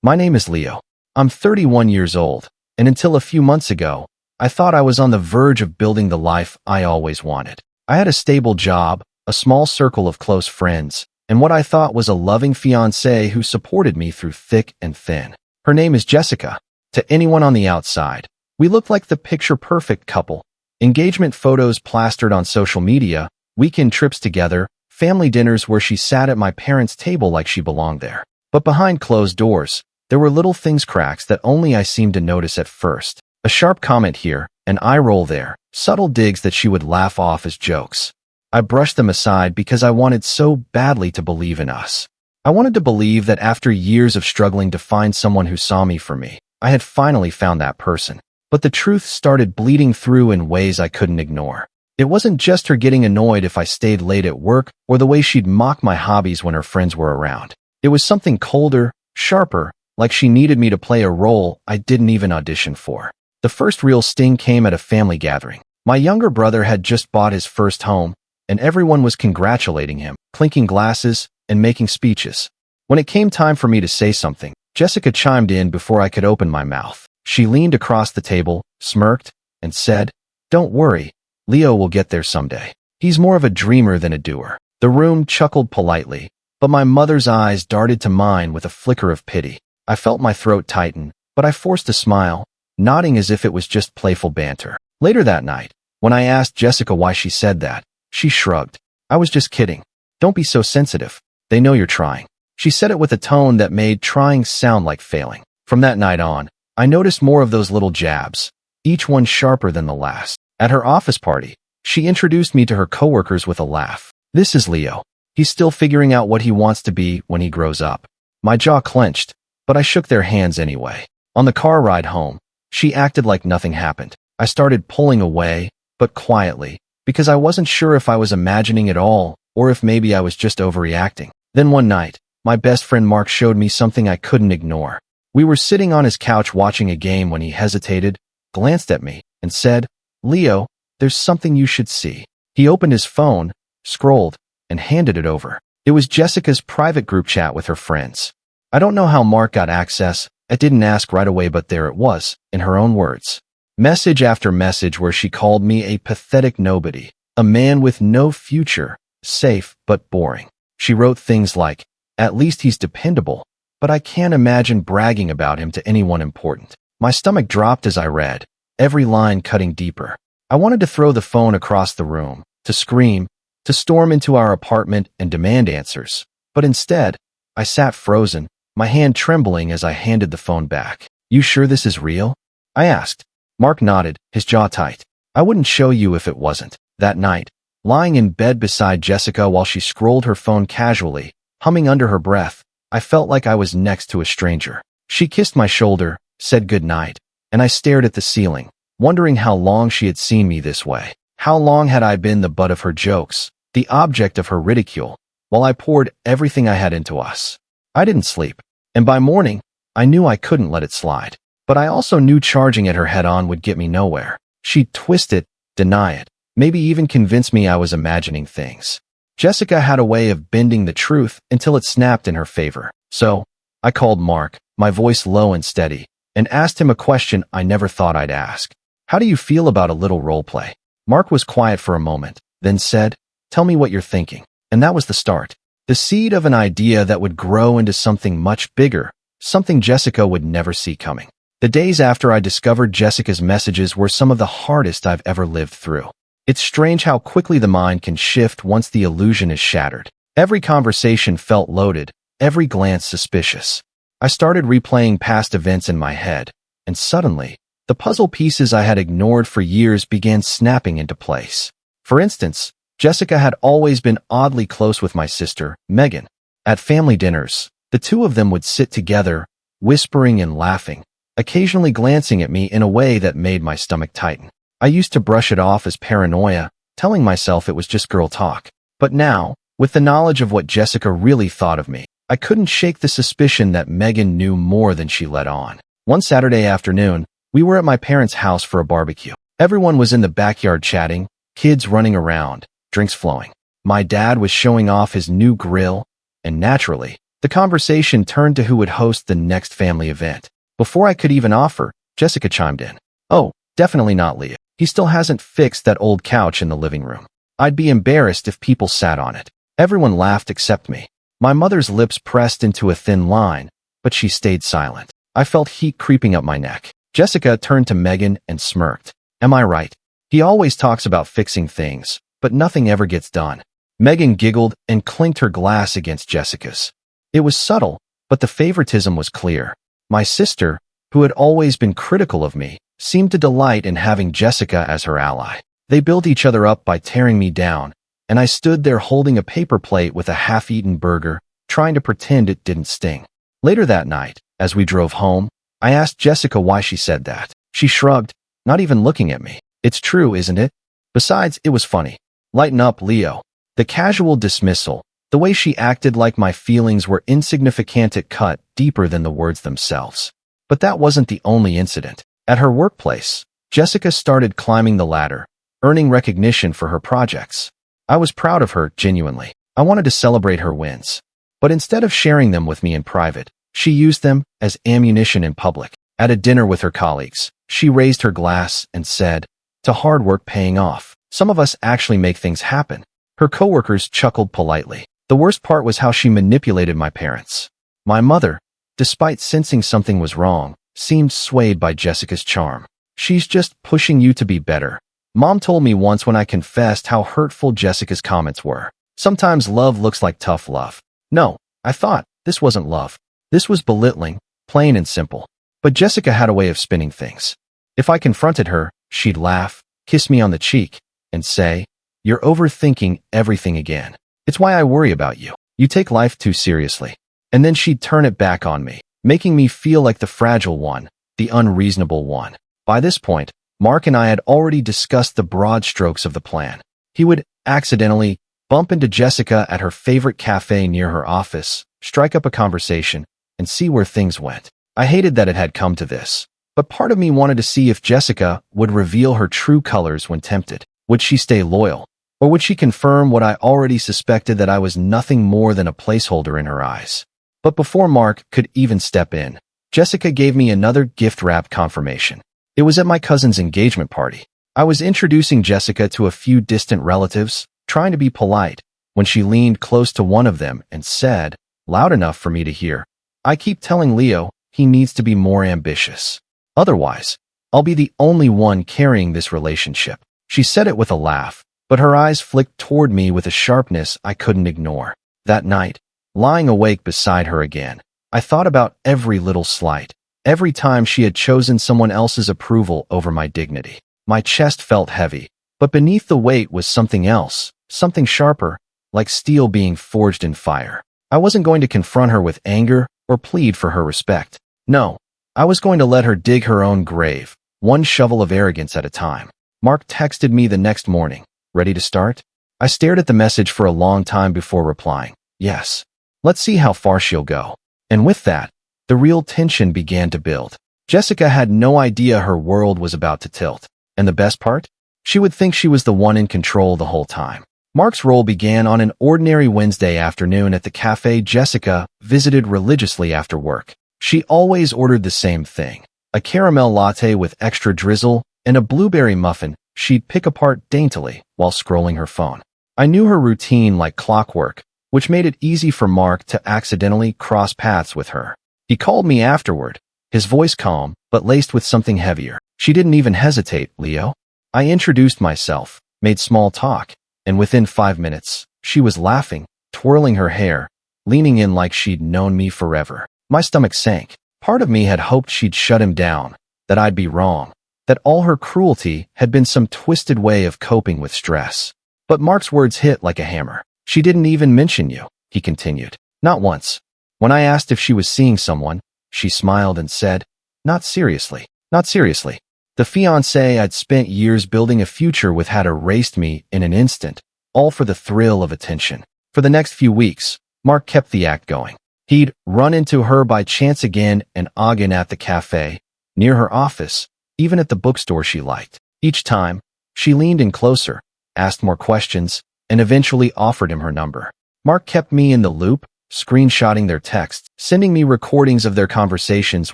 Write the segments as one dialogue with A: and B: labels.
A: My name is Leo. I'm 31 years old, and until a few months ago, I thought I was on the verge of building the life I always wanted. I had a stable job, a small circle of close friends, and what I thought was a loving fiancée who supported me through thick and thin. Her name is Jessica. To anyone on the outside, we looked like the picture-perfect couple. Engagement photos plastered on social media, weekend trips together, family dinners where she sat at my parents' table like she belonged there. But behind closed doors, there were little things, cracks that only I seemed to notice at first. A sharp comment here, an eye roll there, subtle digs that she would laugh off as jokes. I brushed them aside because I wanted so badly to believe in us. I wanted to believe that after years of struggling to find someone who saw me for me, I had finally found that person. But the truth started bleeding through in ways I couldn't ignore. It wasn't just her getting annoyed if I stayed late at work or the way she'd mock my hobbies when her friends were around. It was something colder, sharper, like she needed me to play a role I didn't even audition for. The first real sting came at a family gathering. My younger brother had just bought his first home, and everyone was congratulating him, clinking glasses, and making speeches. When it came time for me to say something, Jessica chimed in before I could open my mouth. She leaned across the table, smirked, and said, "Don't worry, Leo will get there someday. He's more of a dreamer than a doer." The room chuckled politely, but my mother's eyes darted to mine with a flicker of pity. I felt my throat tighten, but I forced a smile, nodding as if it was just playful banter. Later that night, when I asked Jessica why she said that, she shrugged. "I was just kidding. Don't be so sensitive. They know you're trying." She said it with a tone that made trying sound like failing. From that night on, I noticed more of those little jabs, each one sharper than the last. At her office party, she introduced me to her coworkers with a laugh. "This is Leo. He's still figuring out what he wants to be when he grows up." My jaw clenched, but I shook their hands anyway. On the car ride home, she acted like nothing happened. I started pulling away, but quietly, because I wasn't sure if I was imagining it all or if maybe I was just overreacting. Then one night, my best friend Mark showed me something I couldn't ignore. We were sitting on his couch watching a game when he hesitated, glanced at me, and said, "Leo, there's something you should see." He opened his phone, scrolled, and handed it over. It was Jessica's private group chat with her friends. I don't know how Mark got access. I didn't ask right away, but there it was, in her own words. Message after message where she called me a pathetic nobody, a man with no future, safe but boring. She wrote things like, "At least he's dependable, but I can't imagine bragging about him to anyone important." My stomach dropped as I read, every line cutting deeper. I wanted to throw the phone across the room, to scream, to storm into our apartment and demand answers. But instead, I sat frozen, my hand trembling as I handed the phone back. "You sure this is real?" I asked. Mark nodded, his jaw tight. "I wouldn't show you if it wasn't." That night, lying in bed beside Jessica while she scrolled her phone casually, humming under her breath, I felt like I was next to a stranger. She kissed my shoulder, said goodnight, and I stared at the ceiling, wondering how long she had seen me this way. How long had I been the butt of her jokes, the object of her ridicule, while I poured everything I had into us? I didn't sleep, and by morning, I knew I couldn't let it slide. But I also knew charging at her head-on would get me nowhere. She'd twist it, deny it, maybe even convince me I was imagining things. Jessica had a way of bending the truth until it snapped in her favor. So, I called Mark, my voice low and steady, and asked him a question I never thought I'd ask. "How do you feel about a little role play?" Mark was quiet for a moment, then said, "Tell me what you're thinking." And that was the start. The seed of an idea that would grow into something much bigger, something Jessica would never see coming. The days after I discovered Jessica's messages were some of the hardest I've ever lived through. It's strange how quickly the mind can shift once the illusion is shattered. Every conversation felt loaded, every glance suspicious. I started replaying past events in my head, and suddenly, the puzzle pieces I had ignored for years began snapping into place. For instance, Jessica had always been oddly close with my sister, Megan. At family dinners, the two of them would sit together, whispering and laughing, occasionally glancing at me in a way that made my stomach tighten. I used to brush it off as paranoia, telling myself it was just girl talk. But now, with the knowledge of what Jessica really thought of me, I couldn't shake the suspicion that Megan knew more than she let on. One Saturday afternoon, we were at my parents' house for a barbecue. Everyone was in the backyard chatting, kids running around, drinks flowing. My dad was showing off his new grill, and naturally, The conversation turned to who would host the next family event. Before I could even offer, Jessica chimed in. Oh, definitely not Leah. He still hasn't fixed that old couch in the living room. I'd be embarrassed if people sat on it. Everyone laughed except me. My mother's lips pressed into a thin line, but she stayed silent. I felt heat creeping up my neck. Jessica turned to Megan and smirked. Am I right? He always talks about fixing things, but nothing ever gets done. Megan giggled and clinked her glass against Jessica's. It was subtle, but the favoritism was clear. My sister, who had always been critical of me, seemed to delight in having Jessica as her ally. They built each other up by tearing me down, and I stood there holding a paper plate with a half-eaten burger, trying to pretend it didn't sting. Later that night, as we drove home, I asked Jessica why she said that. She shrugged, not even looking at me. It's true, isn't it? Besides, it was funny. Lighten up, Leo. The casual dismissal, the way she acted like my feelings were insignificant, it cut deeper than the words themselves. But that wasn't the only incident. At her workplace, Jessica started climbing the ladder, earning recognition for her projects. I was proud of her, genuinely. I wanted to celebrate her wins. But instead of sharing them with me in private, she used them as ammunition in public. At a dinner with her colleagues, she raised her glass and said, "To hard work paying off. Some of us actually make things happen." Her coworkers chuckled politely. The worst part was how she manipulated my parents. My mother, despite sensing something was wrong, seemed swayed by Jessica's charm. She's just pushing you to be better. Mom told me once when I confessed how hurtful Jessica's comments were. Sometimes love looks like tough love. No, I thought, this wasn't love. This was belittling, plain and simple. But Jessica had a way of spinning things. If I confronted her, she'd laugh, kiss me on the cheek, and say, "You're overthinking everything again. It's why I worry about you. You take life too seriously." And then she'd turn it back on me, making me feel like the fragile one, the unreasonable one. By this point, Mark and I had already discussed the broad strokes of the plan. He would accidentally bump into Jessica at her favorite cafe near her office, strike up a conversation, and see where things went. I hated that it had come to this, but part of me wanted to see if Jessica would reveal her true colors when tempted. Would she stay loyal? Or would she confirm what I already suspected, that I was nothing more than a placeholder in her eyes? But before Mark could even step in, Jessica gave me another gift-wrapped confirmation. It was at my cousin's engagement party. I was introducing Jessica to a few distant relatives, trying to be polite, when she leaned close to one of them and said, loud enough for me to hear, "I keep telling Leo he needs to be more ambitious. Otherwise, I'll be the only one carrying this relationship." She said it with a laugh, but her eyes flicked toward me with a sharpness I couldn't ignore. That night, lying awake beside her again, I thought about every little slight, every time she had chosen someone else's approval over my dignity. My chest felt heavy, but beneath the weight was something else, something sharper, like steel being forged in fire. I wasn't going to confront her with anger or plead for her respect. No, I was going to let her dig her own grave, one shovel of arrogance at a time. Mark texted me the next morning. Ready to start? I stared at the message for a long time before replying. Yes. Let's see how far she'll go. And with that, the real tension began to build. Jessica had no idea her world was about to tilt. And the best part? She would think she was the one in control the whole time. Mark's role began on an ordinary Wednesday afternoon at the cafe Jessica visited religiously after work. She always ordered the same thing, a caramel latte with extra drizzle and a blueberry muffin she'd pick apart daintily while scrolling her phone. I knew her routine like clockwork, which made it easy for Mark to accidentally cross paths with her. He called me afterward, his voice calm but laced with something heavier. She didn't even hesitate, Leo. I introduced myself, made small talk, and within 5 minutes, she was laughing, twirling her hair, leaning in like she'd known me forever. My stomach sank. Part of me had hoped she'd shut him down, that I'd be wrong, that all her cruelty had been some twisted way of coping with stress. But Mark's words hit like a hammer. She didn't even mention you, he continued. Not once. When I asked if she was seeing someone, she smiled and said, Not seriously. Not seriously. The fiancé I'd spent years building a future with had erased me in an instant, all for the thrill of attention. For the next few weeks, Mark kept the act going. He'd run into her by chance again and again at the cafe, near her office, even at the bookstore she liked. Each time, she leaned in closer, asked more questions, and eventually offered him her number. Mark kept me in the loop, screenshotting their texts, sending me recordings of their conversations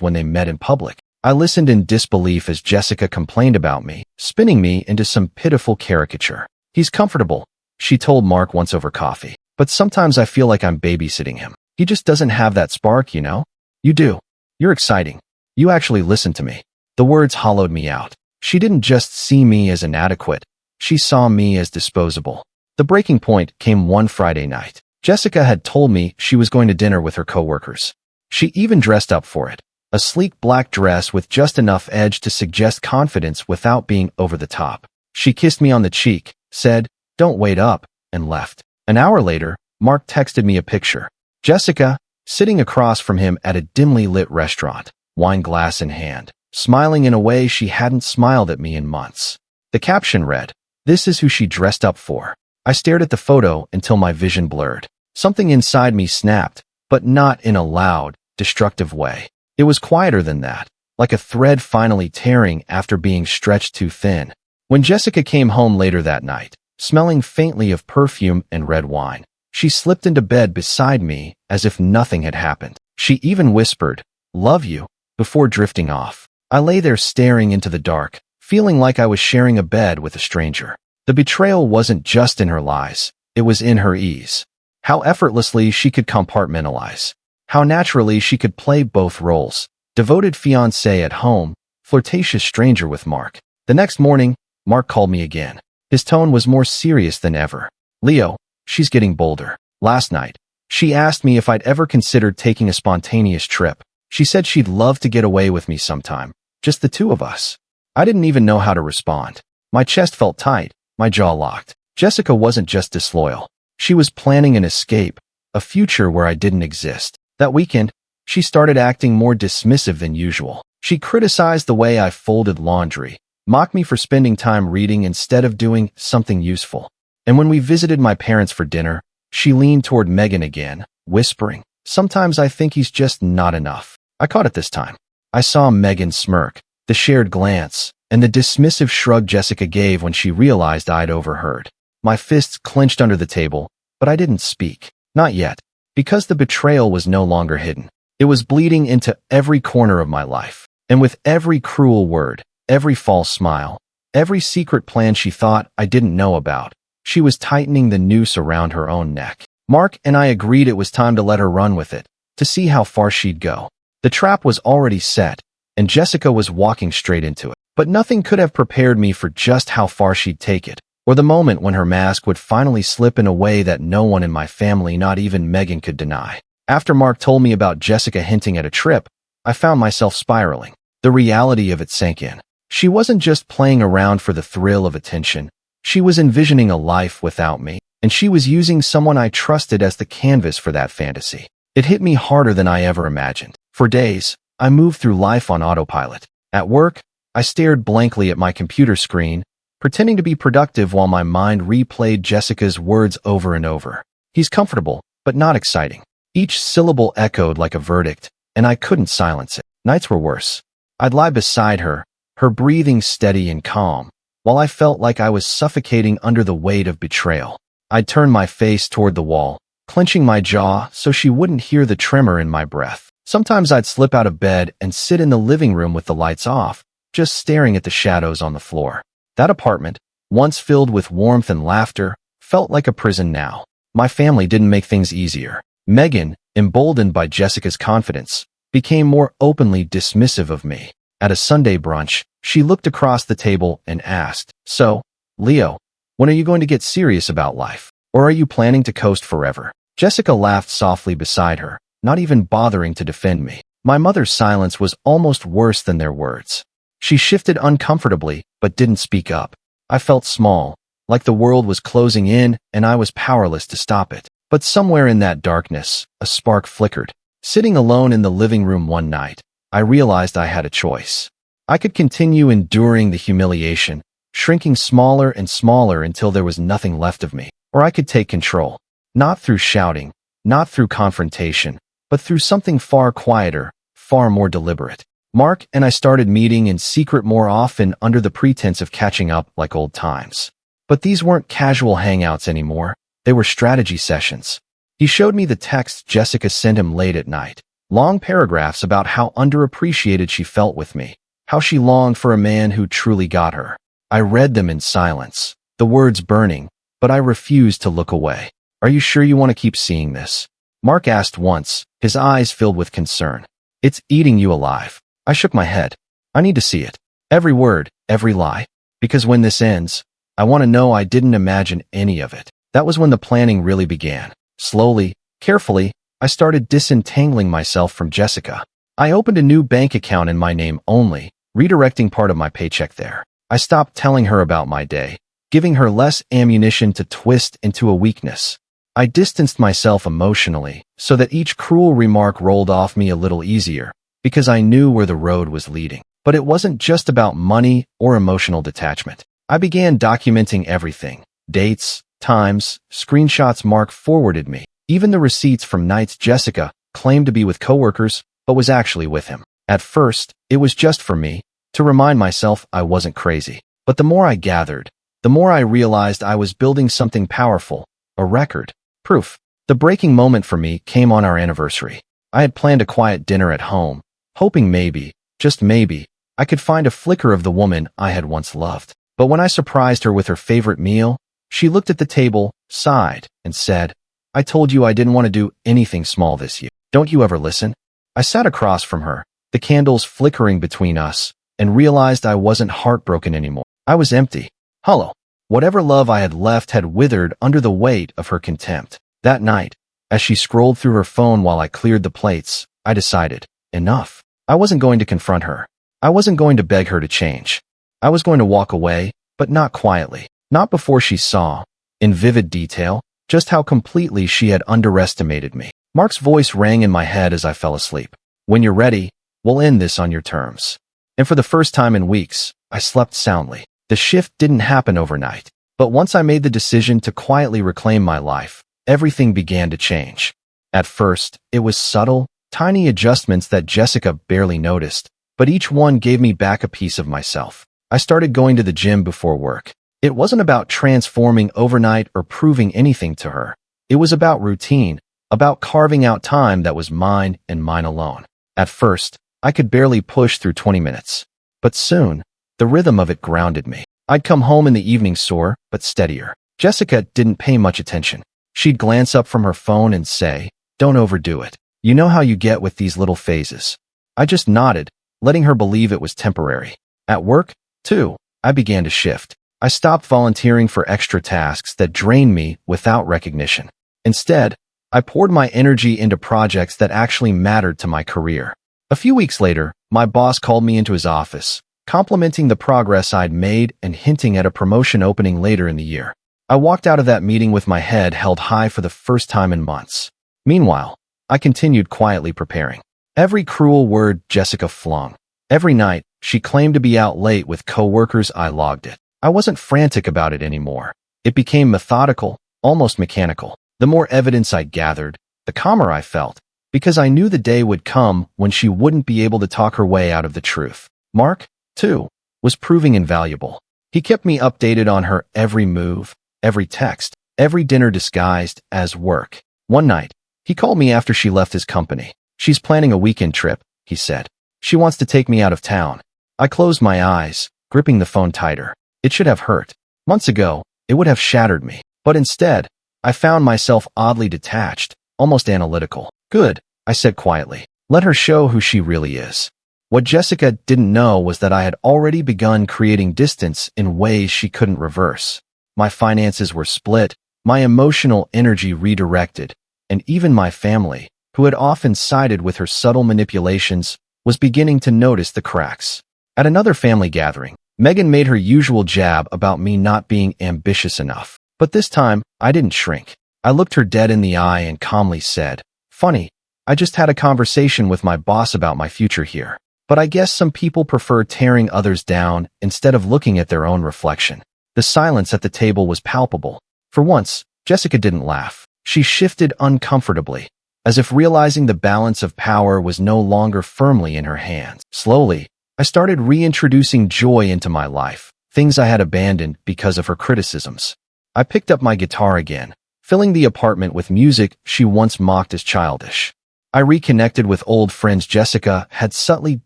A: when they met in public. I listened in disbelief as Jessica complained about me, spinning me into some pitiful caricature. "He's comfortable," she told Mark once over coffee. "But sometimes I feel like I'm babysitting him. He just doesn't have that spark, you know?" "You do. You're exciting. You actually listen to me." The words hollowed me out. She didn't just see me as inadequate. She saw me as disposable. The breaking point came one Friday night. Jessica had told me she was going to dinner with her coworkers. She even dressed up for it. A sleek black dress with just enough edge to suggest confidence without being over the top. She kissed me on the cheek, said, "Don't wait up," and left. An hour later, Mark texted me a picture. Jessica, sitting across from him at a dimly lit restaurant, wine glass in hand, smiling in a way she hadn't smiled at me in months. The caption read, "This is who she dressed up for." I stared at the photo until my vision blurred. Something inside me snapped, but not in a loud, destructive way. It was quieter than that, like a thread finally tearing after being stretched too thin. When Jessica came home later that night, smelling faintly of perfume and red wine, she slipped into bed beside me as if nothing had happened. She even whispered, "Love you," before drifting off. I lay there staring into the dark, feeling like I was sharing a bed with a stranger. The betrayal wasn't just in her lies, it was in her ease. How effortlessly she could compartmentalize. How naturally she could play both roles. Devoted fiancé at home, flirtatious stranger with Mark. The next morning, Mark called me again. His tone was more serious than ever. "Leo, she's getting bolder. Last night, she asked me if I'd ever considered taking a spontaneous trip. She said she'd love to get away with me sometime. Just the two of us." I didn't even know how to respond. My chest felt tight, my jaw locked. Jessica wasn't just disloyal. She was planning an escape, a future where I didn't exist. That weekend, she started acting more dismissive than usual. She criticized the way I folded laundry, mocked me for spending time reading instead of doing something useful. And when we visited my parents for dinner, she leaned toward Megan again, whispering, "Sometimes I think he's just not enough." I caught it this time. I saw Megan smirk, the shared glance, and the dismissive shrug Jessica gave when she realized I'd overheard. My fists clenched under the table, but I didn't speak. Not yet. Because the betrayal was no longer hidden. It was bleeding into every corner of my life. And with every cruel word, every false smile, every secret plan she thought I didn't know about, she was tightening the noose around her own neck. Mark and I agreed it was time to let her run with it, to see how far she'd go. The trap was already set, and Jessica was walking straight into it. But nothing could have prepared me for just how far she'd take it, or the moment when her mask would finally slip in a way that no one in my family, not even Megan, could deny. After Mark told me about Jessica hinting at a trip, I found myself spiraling. The reality of it sank in. She wasn't just playing around for the thrill of attention. She was envisioning a life without me, and she was using someone I trusted as the canvas for that fantasy. It hit me harder than I ever imagined. For days, I moved through life on autopilot. At work, I stared blankly at my computer screen, pretending to be productive while my mind replayed Jessica's words over and over. "He's comfortable, but not exciting." Each syllable echoed like a verdict, and I couldn't silence it. Nights were worse. I'd lie beside her, her breathing steady and calm, while I felt like I was suffocating under the weight of betrayal. I'd turn my face toward the wall, clenching my jaw so she wouldn't hear the tremor in my breath. Sometimes I'd slip out of bed and sit in the living room with the lights off, just staring at the shadows on the floor. That apartment, once filled with warmth and laughter, felt like a prison now. My family didn't make things easier. Megan, emboldened by Jessica's confidence, became more openly dismissive of me. At a Sunday brunch, she looked across the table and asked, "So, Leo, when are you going to get serious about life? Or are you planning to coast forever?" Jessica laughed softly beside her, not even bothering to defend me. My mother's silence was almost worse than their words. She shifted uncomfortably, but didn't speak up. I felt small, like the world was closing in and I was powerless to stop it. But somewhere in that darkness, a spark flickered. Sitting alone in the living room one night, I realized I had a choice. I could continue enduring the humiliation, shrinking smaller and smaller until there was nothing left of me, or I could take control. Not through shouting, not through confrontation, but through something far quieter, far more deliberate. Mark and I started meeting in secret more often under the pretense of catching up like old times. But these weren't casual hangouts anymore. They were strategy sessions. He showed me the text Jessica sent him late at night. Long paragraphs about how underappreciated she felt with me, how she longed for a man who truly got her. I read them in silence, the words burning, but I refused to look away. "Are you sure you want to keep seeing this?" Mark asked once, his eyes filled with concern. "It's eating you alive." I shook my head. "I need to see it. Every word, every lie. Because when this ends, I want to know I didn't imagine any of it." That was when the planning really began. Slowly, carefully, I started disentangling myself from Jessica. I opened a new bank account in my name only, redirecting part of my paycheck there. I stopped telling her about my day, giving her less ammunition to twist into a weakness. I distanced myself emotionally so that each cruel remark rolled off me a little easier, because I knew where the road was leading. But it wasn't just about money or emotional detachment. I began documenting everything: dates, times, screenshots Mark forwarded me, even the receipts from nights Jessica claimed to be with coworkers but was actually with him. At first, it was just for me, to remind myself I wasn't crazy. But the more I gathered, the more I realized I was building something powerful, a record, proof. The breaking moment for me came on our anniversary. I had planned a quiet dinner at home, hoping maybe, just maybe, I could find a flicker of the woman I had once loved. But when I surprised her with her favorite meal, she looked at the table, sighed, and said, "I told you I didn't want to do anything small this year. Don't you ever listen?" I sat across from her, the candles flickering between us, and realized I wasn't heartbroken anymore. I was empty, hollow. Whatever love I had left had withered under the weight of her contempt. That night, as she scrolled through her phone while I cleared the plates, I decided, enough. I wasn't going to confront her. I wasn't going to beg her to change. I was going to walk away, but not quietly. Not before she saw, in vivid detail, just how completely she had underestimated me. Mark's voice rang in my head as I fell asleep. "When you're ready, we'll end this on your terms." And for the first time in weeks, I slept soundly. The shift didn't happen overnight. But once I made the decision to quietly reclaim my life, everything began to change. At first, it was subtle, tiny adjustments that Jessica barely noticed, but each one gave me back a piece of myself. I started going to the gym before work. It wasn't about transforming overnight or proving anything to her. It was about routine, about carving out time that was mine and mine alone. At first, I could barely push through 20 minutes. But soon, the rhythm of it grounded me. I'd come home in the evening sore, but steadier. Jessica didn't pay much attention. She'd glance up from her phone and say, "Don't overdo it. You know how you get with these little phases." I just nodded, letting her believe it was temporary. At work, too, I began to shift. I stopped volunteering for extra tasks that drained me without recognition. Instead, I poured my energy into projects that actually mattered to my career. A few weeks later, my boss called me into his office, complimenting the progress I'd made and hinting at a promotion opening later in the year. I walked out of that meeting with my head held high for the first time in months. Meanwhile, I continued quietly preparing. Every cruel word Jessica flung. Every night, she claimed to be out late with coworkers. I logged it. I wasn't frantic about it anymore. It became methodical, almost mechanical. The more evidence I gathered, the calmer I felt, because I knew the day would come when she wouldn't be able to talk her way out of the truth. Mark, too, was proving invaluable. He kept me updated on her every move, every text, every dinner disguised as work. One night, he called me after she left his company. "She's planning a weekend trip," he said. "She wants to take me out of town." I closed my eyes, gripping the phone tighter. It should have hurt. Months ago, it would have shattered me. But instead, I found myself oddly detached, almost analytical. "Good," I said quietly. "Let her show who she really is." What Jessica didn't know was that I had already begun creating distance in ways she couldn't reverse. My finances were split, my emotional energy redirected, and even my family, who had often sided with her subtle manipulations, was beginning to notice the cracks. At another family gathering, Megan made her usual jab about me not being ambitious enough. But this time, I didn't shrink. I looked her dead in the eye and calmly said, "Funny, I just had a conversation with my boss about my future here. But I guess some people prefer tearing others down instead of looking at their own reflection." The silence at the table was palpable. For once, Jessica didn't laugh. She shifted uncomfortably, as if realizing the balance of power was no longer firmly in her hands. Slowly, I started reintroducing joy into my life, things I had abandoned because of her criticisms. I picked up my guitar again, filling the apartment with music she once mocked as childish. I reconnected with old friends Jessica had subtly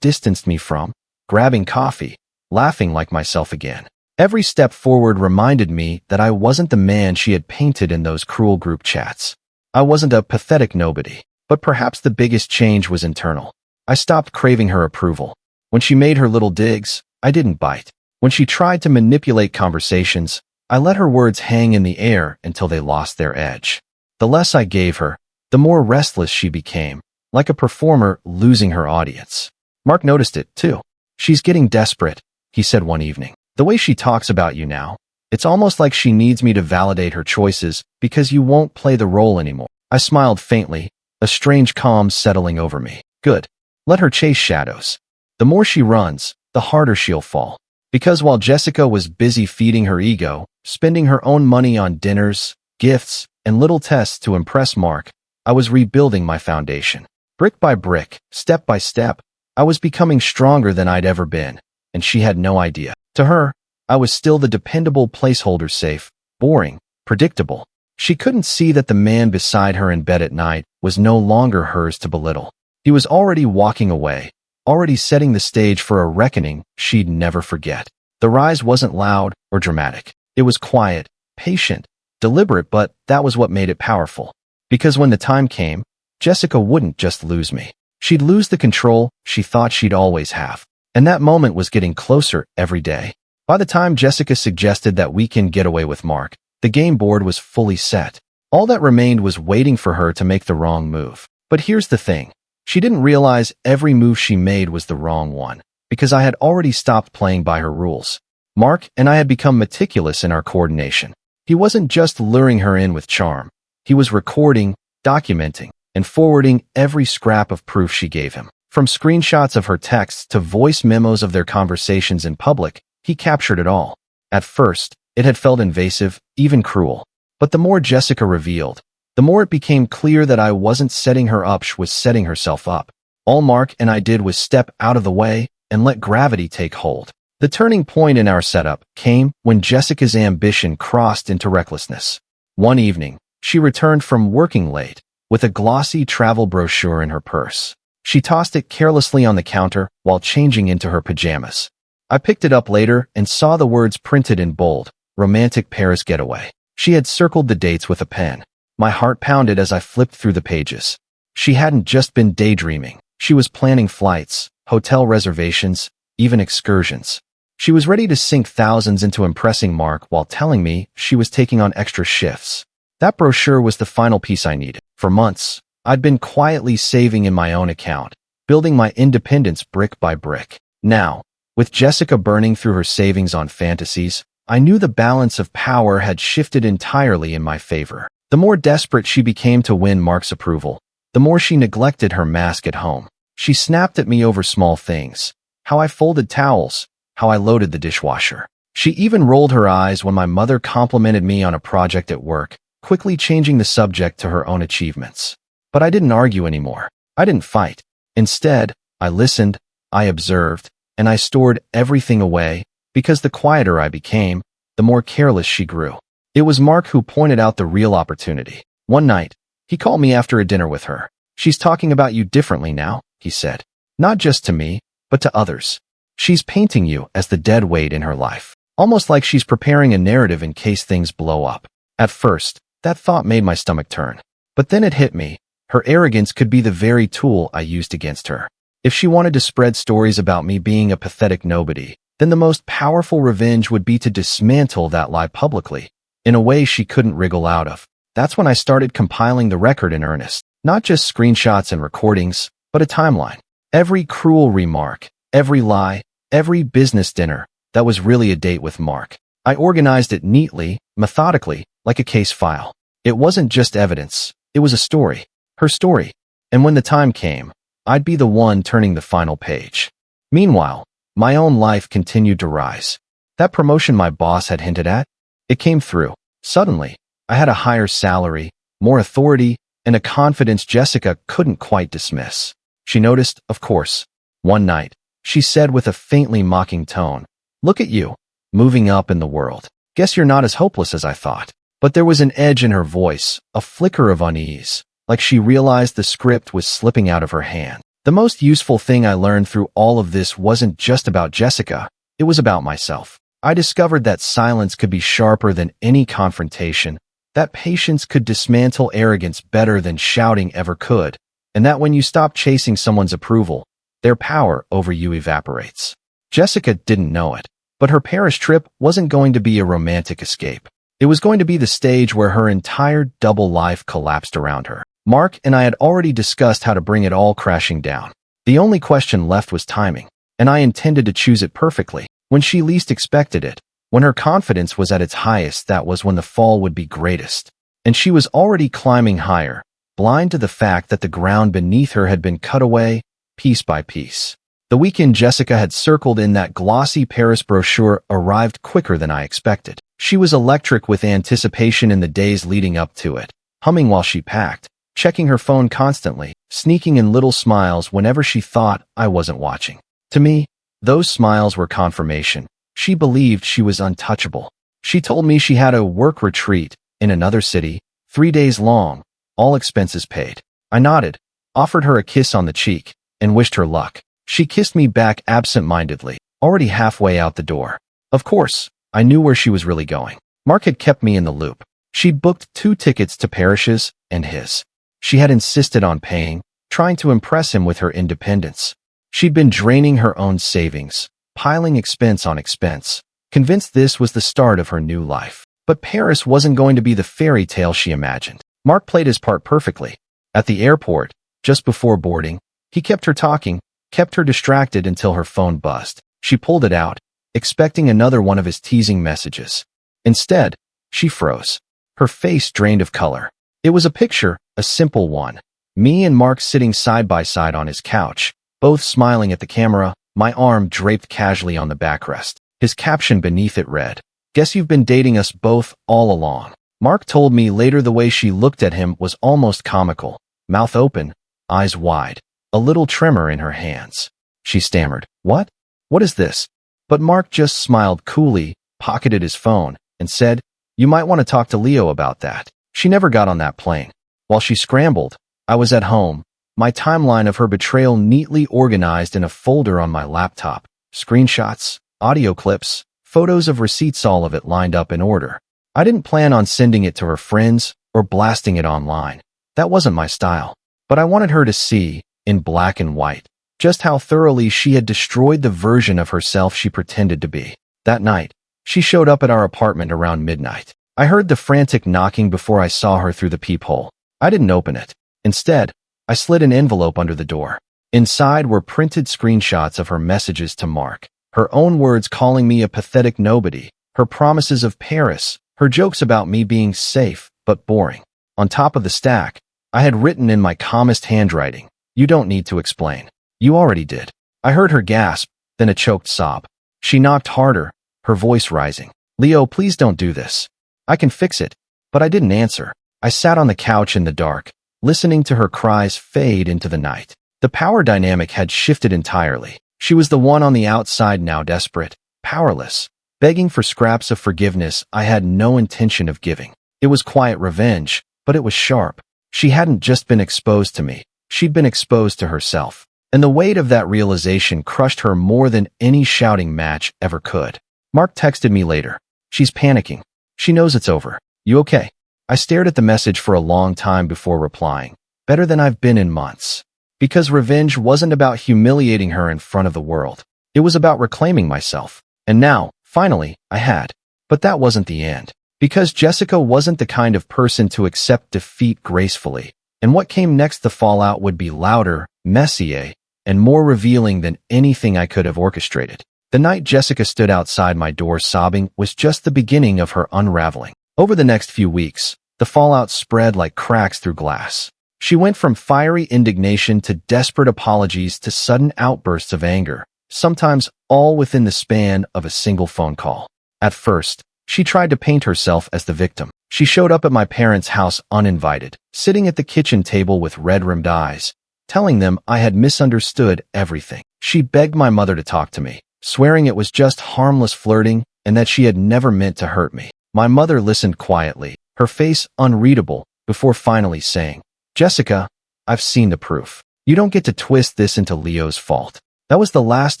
A: distanced me from, grabbing coffee, laughing like myself again. Every step forward reminded me that I wasn't the man she had painted in those cruel group chats. I wasn't a pathetic nobody, but perhaps the biggest change was internal. I stopped craving her approval. When she made her little digs, I didn't bite. When she tried to manipulate conversations, I let her words hang in the air until they lost their edge. The less I gave her, the more restless she became, like a performer losing her audience. Mark noticed it, too. "She's getting desperate," he said one evening. "The way she talks about you now, it's almost like she needs me to validate her choices because you won't play the role anymore." I smiled faintly, a strange calm settling over me. Good. Let her chase shadows. The more she runs, the harder she'll fall. Because while Jessica was busy feeding her ego, spending her own money on dinners, gifts, and little tests to impress Mark, I was rebuilding my foundation. Brick by brick, step by step, I was becoming stronger than I'd ever been, and she had no idea. To her, I was still the dependable placeholder, safe, boring, predictable. She couldn't see that the man beside her in bed at night was no longer hers to belittle. He was already walking away, already setting the stage for a reckoning she'd never forget. The rise wasn't loud or dramatic. It was quiet, patient, deliberate, but that was what made it powerful. Because when the time came, Jessica wouldn't just lose me. She'd lose the control she thought she'd always have. And that moment was getting closer every day. By the time Jessica suggested that weekend getaway with Mark, the game board was fully set. All that remained was waiting for her to make the wrong move. But here's the thing. She didn't realize every move she made was the wrong one, because I had already stopped playing by her rules. Mark and I had become meticulous in our coordination. He wasn't just luring her in with charm. He was recording, documenting, and forwarding every scrap of proof she gave him. From screenshots of her texts to voice memos of their conversations in public, he captured it all. At first, it had felt invasive, even cruel. But the more Jessica revealed, the more it became clear that I wasn't setting her up, she was setting herself up. All Mark and I did was step out of the way and let gravity take hold. The turning point in our setup came when Jessica's ambition crossed into recklessness. One evening, she returned from working late with a glossy travel brochure in her purse. She tossed it carelessly on the counter while changing into her pajamas. I picked it up later and saw the words printed in bold, "Romantic Paris Getaway." She had circled the dates with a pen. My heart pounded as I flipped through the pages. She hadn't just been daydreaming. She was planning flights, hotel reservations, even excursions. She was ready to sink thousands into impressing Mark while telling me she was taking on extra shifts. That brochure was the final piece I needed. For months, I'd been quietly saving in my own account, building my independence brick by brick. Now, with Jessica burning through her savings on fantasies, I knew the balance of power had shifted entirely in my favor. The more desperate she became to win Mark's approval, the more she neglected her mask at home. She snapped at me over small things. How I folded towels, how I loaded the dishwasher. She even rolled her eyes when my mother complimented me on a project at work, quickly changing the subject to her own achievements. But I didn't argue anymore. I didn't fight. Instead, I listened, I observed, and I stored everything away, because the quieter I became, the more careless she grew. It was Mark who pointed out the real opportunity. One night, he called me after a dinner with her. "She's talking about you differently now," he said. "Not just to me, but to others. She's painting you as the dead weight in her life, almost like she's preparing a narrative in case things blow up." At first, that thought made my stomach turn. But then it hit me. Her arrogance could be the very tool I used against her. If she wanted to spread stories about me being a pathetic nobody, then the most powerful revenge would be to dismantle that lie publicly, in a way she couldn't wriggle out of. That's when I started compiling the record in earnest. Not just screenshots and recordings, but a timeline. Every cruel remark, every lie, every business dinner, that was really a date with Mark. I organized it neatly, methodically, like a case file. It wasn't just evidence, it was a story. Her story. And when the time came, I'd be the one turning the final page. Meanwhile, my own life continued to rise. That promotion my boss had hinted at, it came through. Suddenly, I had a higher salary, more authority, and a confidence Jessica couldn't quite dismiss. She noticed, of course. One night, she said with a faintly mocking tone, "Look at you, moving up in the world. Guess you're not as hopeless as I thought." But there was an edge in her voice, a flicker of unease, like she realized the script was slipping out of her hand. The most useful thing I learned through all of this wasn't just about Jessica, it was about myself. I discovered that silence could be sharper than any confrontation, that patience could dismantle arrogance better than shouting ever could, and that when you stop chasing someone's approval, their power over you evaporates. Jessica didn't know it, but her Paris trip wasn't going to be a romantic escape. It was going to be the stage where her entire double life collapsed around her. Mark and I had already discussed how to bring it all crashing down. The only question left was timing, and I intended to choose it perfectly. When she least expected it, when her confidence was at its highest, that was when the fall would be greatest. And she was already climbing higher, blind to the fact that the ground beneath her had been cut away, piece by piece. The weekend Jessica had circled in that glossy Paris brochure arrived quicker than I expected. She was electric with anticipation in the days leading up to it, humming while she packed, checking her phone constantly, sneaking in little smiles whenever she thought I wasn't watching. To me, those smiles were confirmation. She believed she was untouchable. She told me she had a work retreat in another city, 3 days long, all expenses paid. I nodded, offered her a kiss on the cheek, and wished her luck. She kissed me back absent-mindedly, already halfway out the door. Of course, I knew where she was really going. Mark had kept me in the loop. She'd booked 2 tickets to Paris's and his. She had insisted on paying, trying to impress him with her independence. She'd been draining her own savings, piling expense on expense, convinced this was the start of her new life. But Paris wasn't going to be the fairy tale she imagined. Mark played his part perfectly. At the airport, just before boarding, he kept her talking, kept her distracted until her phone buzzed. She pulled it out, expecting another one of his teasing messages. Instead, she froze. Her face drained of color. It was a picture, a simple one. Me and Mark sitting side by side on his couch, both smiling at the camera, my arm draped casually on the backrest. His caption beneath it read, "Guess you've been dating us both all along." Mark told me later the way she looked at him was almost comical, mouth open, eyes wide, a little tremor in her hands. She stammered, "What? What is this?" But Mark just smiled coolly, pocketed his phone, and said, "You might want to talk to Leo about that." She never got on that plane. While she scrambled, I was at home, my timeline of her betrayal neatly organized in a folder on my laptop. Screenshots, audio clips, photos of receipts, all of it lined up in order. I didn't plan on sending it to her friends or blasting it online. That wasn't my style. But I wanted her to see, in black and white, just how thoroughly she had destroyed the version of herself she pretended to be. That night, she showed up at our apartment around midnight. I heard the frantic knocking before I saw her through the peephole. I didn't open it. Instead, I slid an envelope under the door. Inside were printed screenshots of her messages to Mark, her own words calling me a pathetic nobody, her promises of Paris, her jokes about me being safe but boring. On top of the stack, I had written in my calmest handwriting, "You don't need to explain. You already did." I heard her gasp, then a choked sob. She knocked harder, her voice rising. "Leo, please don't do this. I can fix it." But I didn't answer. I sat on the couch in the dark, listening to her cries fade into the night. The power dynamic had shifted entirely. She was the one on the outside now, desperate, powerless, begging for scraps of forgiveness I had no intention of giving. It was quiet revenge, but it was sharp. She hadn't just been exposed to me. She'd been exposed to herself. And the weight of that realization crushed her more than any shouting match ever could. Mark texted me later. "She's panicking. She knows it's over. You okay?" I stared at the message for a long time before replying. Better than I've been in months. Because revenge wasn't about humiliating her in front of the world. It was about reclaiming myself. And now, finally, I had. But that wasn't the end. Because Jessica wasn't the kind of person to accept defeat gracefully. And what came next, the fallout would be louder, messier, and more revealing than anything I could have orchestrated. The night Jessica stood outside my door sobbing was just the beginning of her unraveling. Over the next few weeks, the fallout spread like cracks through glass. She went from fiery indignation to desperate apologies to sudden outbursts of anger, sometimes all within the span of a single phone call. At first, she tried to paint herself as the victim. She showed up at my parents' house uninvited, sitting at the kitchen table with red-rimmed eyes, telling them I had misunderstood everything. She begged my mother to talk to me, swearing it was just harmless flirting and that she had never meant to hurt me. My mother listened quietly, her face unreadable, before finally saying, "Jessica, I've seen the proof. You don't get to twist this into Leo's fault." That was the last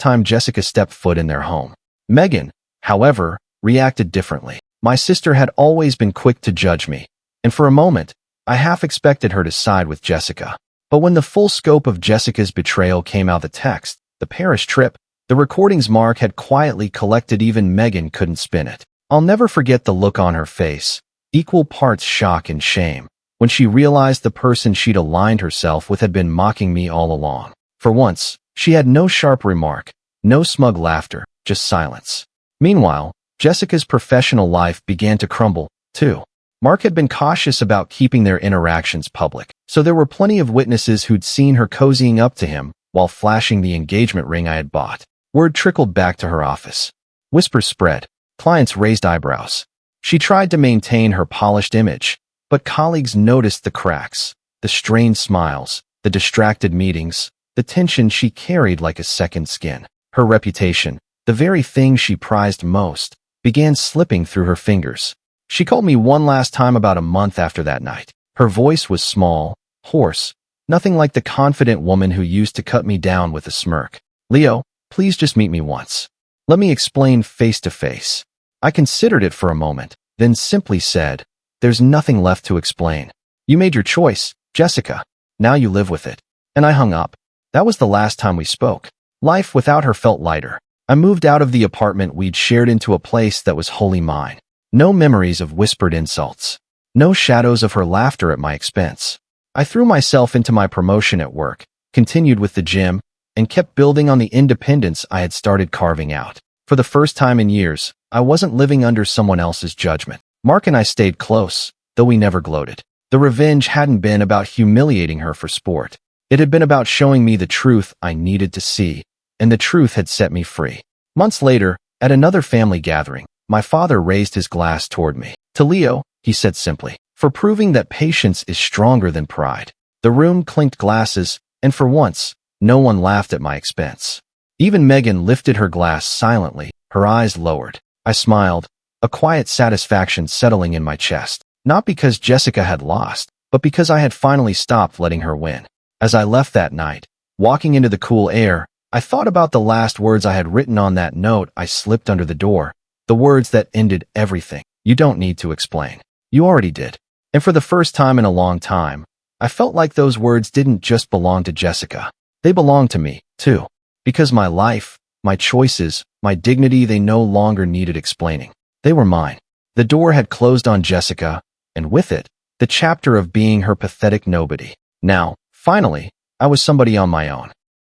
A: time Jessica stepped foot in their home. Megan, however, reacted differently. My sister had always been quick to judge me, and for a moment, I half expected her to side with Jessica. But when the full scope of Jessica's betrayal came out, the text, the Paris trip, the recordings Mark had quietly collected, even Megan couldn't spin it. I'll never forget the look on her face, equal parts shock and shame, when she realized the person she'd aligned herself with had been mocking me all along. For once, she had no sharp remark, no smug laughter, just silence. Meanwhile, Jessica's professional life began to crumble, too. Mark had been cautious about keeping their interactions public, so there were plenty of witnesses who'd seen her cozying up to him while flashing the engagement ring I had bought. Word trickled back to her office. Whispers spread. Clients raised eyebrows. She tried to maintain her polished image, but colleagues noticed the cracks, the strained smiles, the distracted meetings, the tension she carried like a second skin. Her reputation, the very thing she prized most, began slipping through her fingers. She called me one last time about a month after that night. Her voice was small, hoarse, nothing like the confident woman who used to cut me down with a smirk. "Leo, please just meet me once. Let me explain face to face." I considered it for a moment, then simply said, "There's nothing left to explain. You made your choice, Jessica. Now you live with it." And I hung up. That was the last time we spoke. Life without her felt lighter. I moved out of the apartment we'd shared into a place that was wholly mine. No memories of whispered insults. No shadows of her laughter at my expense. I threw myself into my promotion at work, continued with the gym, and kept building on the independence I had started carving out. For the first time in years, I wasn't living under someone else's judgment. Mark and I stayed close, though we never gloated. The revenge hadn't been about humiliating her for sport. It had been about showing me the truth I needed to see, and the truth had set me free. Months later, at another family gathering, my father raised his glass toward me. "To Leo," he said simply, "for proving that patience is stronger than pride." The room clinked glasses, and for once, no one laughed at my expense. Even Megan lifted her glass silently, her eyes lowered. I smiled, a quiet satisfaction settling in my chest, not because Jessica had lost, but because I had finally stopped letting her win. As I left that night, walking into the cool air, I thought about the last words I had written on that note I slipped under the door. The words that ended everything. "You don't need to explain. You already did." And for the first time in a long time, I felt like those words didn't just belong to Jessica. They belonged to me, too. Because my life, my choices, my dignity, they no longer needed explaining. They were mine. The door had closed on Jessica, and with it, the chapter of being her pathetic nobody. Now, finally, I was somebody on my own.